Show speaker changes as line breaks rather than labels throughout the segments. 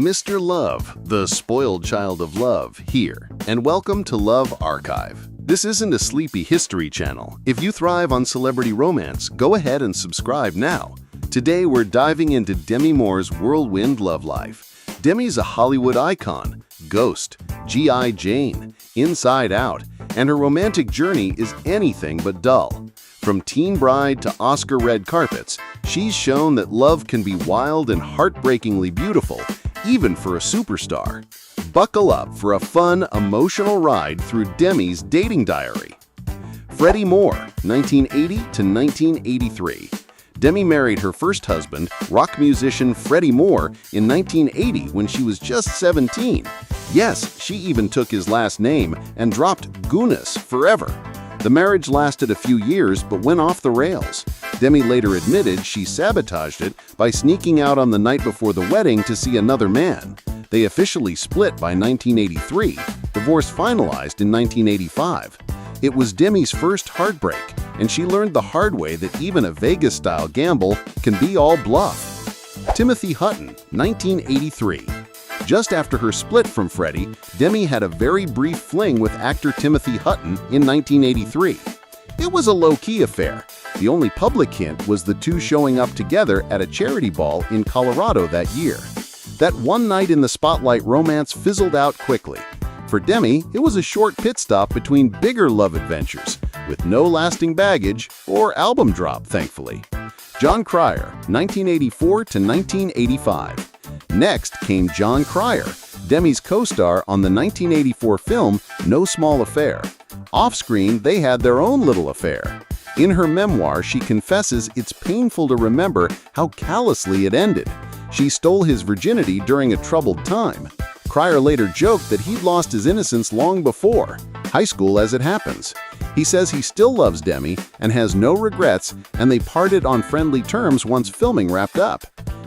Mr. Love, the spoiled child of love, here, and welcome to Love Archive. This isn't a sleepy history channel. If you thrive on celebrity romance, go ahead and subscribe now. Today we're diving into Demi Moore's whirlwind love life. Demi's a Hollywood icon, Ghost, G.I. Jane, Inside Out, and her romantic journey is anything but dull. From teen bride to Oscar red carpets, she's shown that love can be wild and heartbreakingly beautiful, even for a superstar. Buckle up for a fun, emotional ride through Demi's dating diary. Freddie Moore, 1980 to 1983. Demi married her first husband, rock musician Freddy Moore, in 1980 when she was just 17. Yes, she even took his last name and dropped Jonas forever. The marriage lasted a few years but went off the rails. Demi later admitted she sabotaged it by sneaking out on the night before the wedding to see another man. They officially split by 1983, divorce finalized in 1985. It was Demi's first heartbreak, and she learned the hard way that even a Vegas-style gamble can be all bluff. Timothy Hutton, 1983. Just after her split from Freddie, Demi had a very brief fling with actor Timothy Hutton in 1983. It was a low-key affair. The only public hint was the two showing up together at a charity ball in Colorado that year. That one night in the spotlight romance fizzled out quickly. For Demi, it was a short pit stop between bigger love adventures, with no lasting baggage or album drop, thankfully. Jon Cryer, 1984 to 1985. Next came Jon Cryer, Demi's co-star on the 1984 film No Small Affair. Off-screen, they had their own little affair. In her memoir, she confesses it's painful to remember how callously it ended. She stole his virginity during a troubled time. Cryer later joked that he'd lost his innocence long before, high school as it happens. He says he still loves Demi and has no regrets, and they parted on friendly terms once filming wrapped up.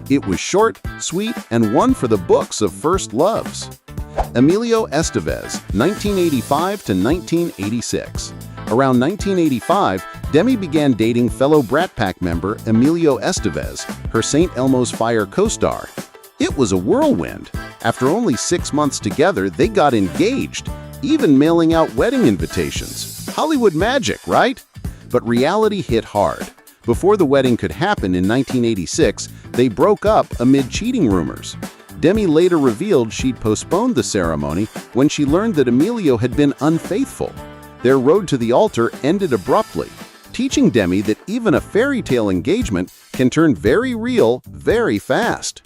It was short, sweet, and one for the books of first loves. Emilio Estevez, 1985 to 1986. Around 1985, Demi began dating fellow Brat Pack member Emilio Estevez, her St. Elmo's Fire co-star. It was a whirlwind. After only 6 months together, they got engaged, even mailing out wedding invitations. Hollywood magic, right? But reality hit hard. Before the wedding could happen in 1986, they broke up amid cheating rumors. Demi later revealed she'd postponed the ceremony when she learned that Emilio had been unfaithful. Their road to the altar ended abruptly, teaching Demi that even a fairy tale engagement can turn very real very fast.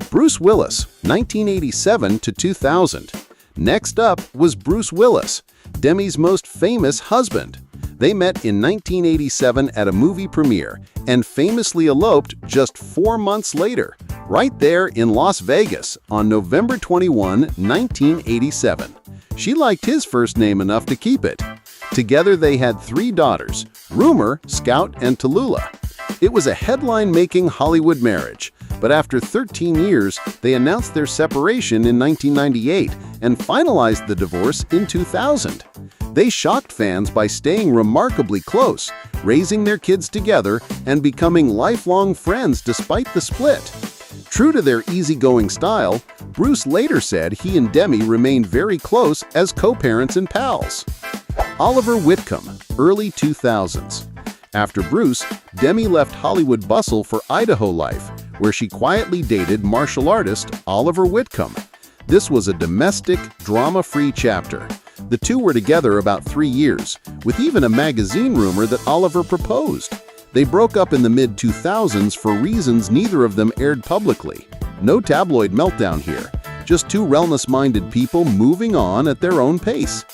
Bruce Willis, 1987 to 2000. Next up was Bruce Willis, Demi's most famous husband. They met in 1987 at a movie premiere and famously eloped just 4 months later, right there in Las Vegas on November 21, 1987. She liked his first name enough to keep it. Together they had 3 daughters, Rumor, Scout, and Tallulah. It was a headline-making Hollywood marriage, but after 13 years, they announced their separation in 1998 and finalized the divorce in 2000. They shocked fans by staying remarkably close, raising their kids together, and becoming lifelong friends despite the split. True to their easygoing style, Bruce later said he and Demi remained very close as co-parents and pals. Oliver Whitcomb, early 2000s. After Bruce, Demi left Hollywood bustle for Idaho life, where she quietly dated martial artist Oliver Whitcomb. This was a domestic, drama-free chapter. The two were together about 3 years, with even a magazine rumor that Oliver proposed. They broke up in the mid-2000s for reasons neither of them aired publicly. No tabloid meltdown here, just two wellness-minded people moving on at their own pace.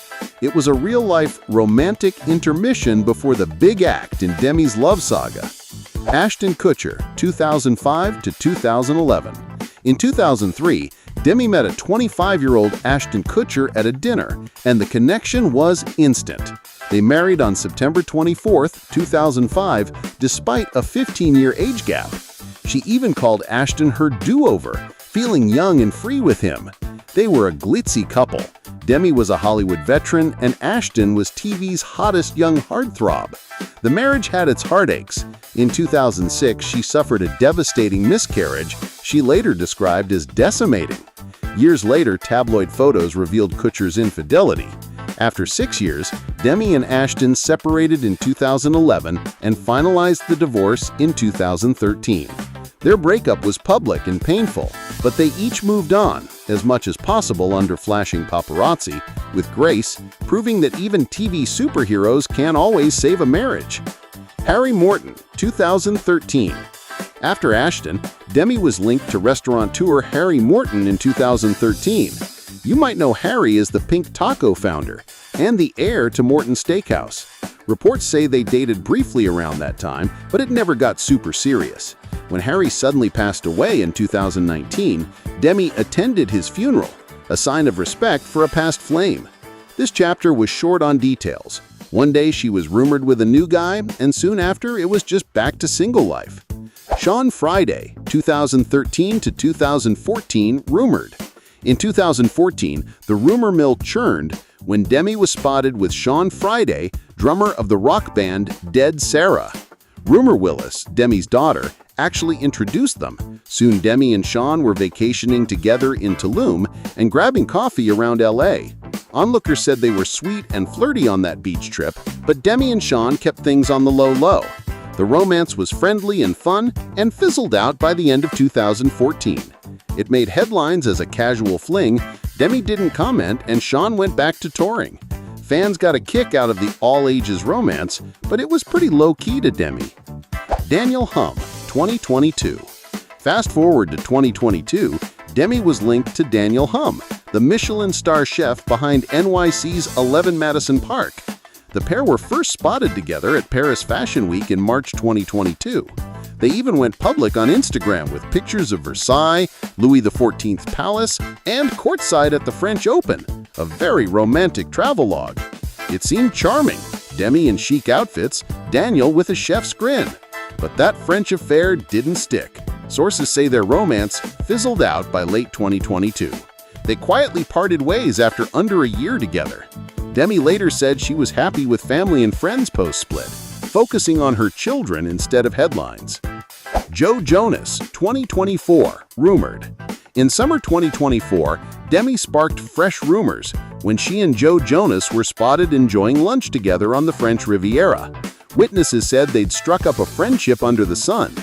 It was a real-life, romantic intermission before the big act in Demi's love saga. Ashton Kutcher, 2005 to 2011. In 2003, Demi met a 25-year-old Ashton Kutcher at a dinner, and the connection was instant. They married on September 24, 2005, despite a 15-year age gap. She even called Ashton her do-over, feeling young and free with him. They were a glitzy couple. Demi was a Hollywood veteran, and Ashton was TV's hottest young heartthrob. The marriage had its heartaches. In 2006, she suffered a devastating miscarriage, she later described as decimating. Years later, tabloid photos revealed Kutcher's infidelity. After 6 years, Demi and Ashton separated in 2011 and finalized the divorce in 2013. Their breakup was public and painful, but they each moved on, as much as possible under flashing paparazzi, with grace, proving that even TV superheroes can't always save a marriage. Harry Morton, 2013. After Ashton, Demi was linked to restaurateur Harry Morton in 2013. You might know Harry as the Pink Taco founder and the heir to Morton Steakhouse. Reports say they dated briefly around that time, but it never got super serious. When Harry suddenly passed away in 2019, Demi attended his funeral, a sign of respect for a past flame. This chapter was short on details. One day she was rumored with a new guy, and soon after it was just back to single life. Sean Friday, 2013 to 2014, rumored. In 2014, the rumor mill churned when Demi was spotted with Sean Friday, drummer of the rock band Dead Sarah. Rumor Willis, Demi's daughter, actually introduced them. Soon Demi and Sean were vacationing together in Tulum and grabbing coffee around LA. Onlookers said they were sweet and flirty on that beach trip, but Demi and Sean kept things on the low. The romance was friendly and fun and fizzled out by the end of 2014. It made headlines as a casual fling. Demi didn't comment and Sean went back to touring. Fans got a kick out of the all-ages romance, but it was pretty low-key to Demi. Daniel Humm, 2022. Fast forward to 2022, Demi was linked to Daniel Humm, the Michelin star chef behind NYC's 11 Madison Park. The pair were first spotted together at Paris Fashion Week in March 2022. They even went public on Instagram with pictures of Versailles, Louis XIV's palace, and courtside at the French Open, a very romantic travelogue. It seemed charming, Demi in chic outfits, Daniel with a chef's grin. But that French affair didn't stick. Sources say their romance fizzled out by late 2022. They quietly parted ways after under a year together. Demi later said she was happy with family and friends post-split, focusing on her children instead of headlines. Joe Jonas, 2024, rumored. In summer 2024, Demi sparked fresh rumors when she and Joe Jonas were spotted enjoying lunch together on the French Riviera. Witnesses said they'd struck up a friendship under the sun.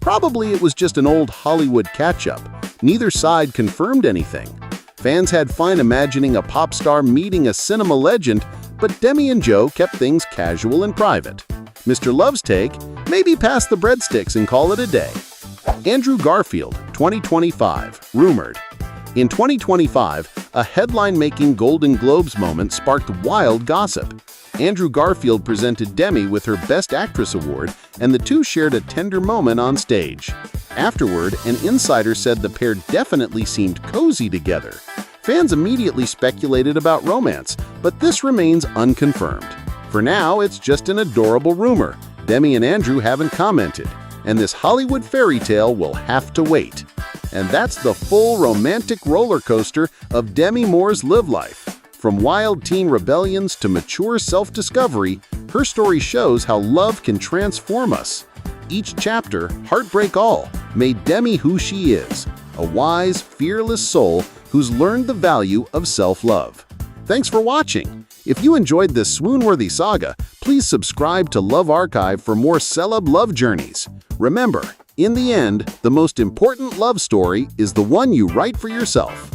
Probably it was just an old Hollywood catch-up. Neither side confirmed anything. Fans had fun imagining a pop star meeting a cinema legend, but Demi and Joe kept things casual and private. Mr. Love's take, maybe pass the breadsticks and call it a day. Andrew Garfield, 2025, rumored. In 2025, a headline-making Golden Globes moment sparked wild gossip. Andrew Garfield presented Demi with her Best Actress award, and the two shared a tender moment on stage. Afterward, an insider said the pair definitely seemed cozy together. Fans immediately speculated about romance, but this remains unconfirmed. For now, it's just an adorable rumor. Demi and Andrew haven't commented, and this Hollywood fairy tale will have to wait. And that's the full romantic roller coaster of Demi Moore's live life. From wild teen rebellions to mature self-discovery, her story shows how love can transform us. Each chapter, heartbreak all, made Demi who she is, a wise, fearless soul who's learned the value of self-love. Thanks for watching. If you enjoyed this swoon-worthy saga, please subscribe to Love Archive for more celeb love journeys. Remember, in the end, the most important love story is the one you write for yourself.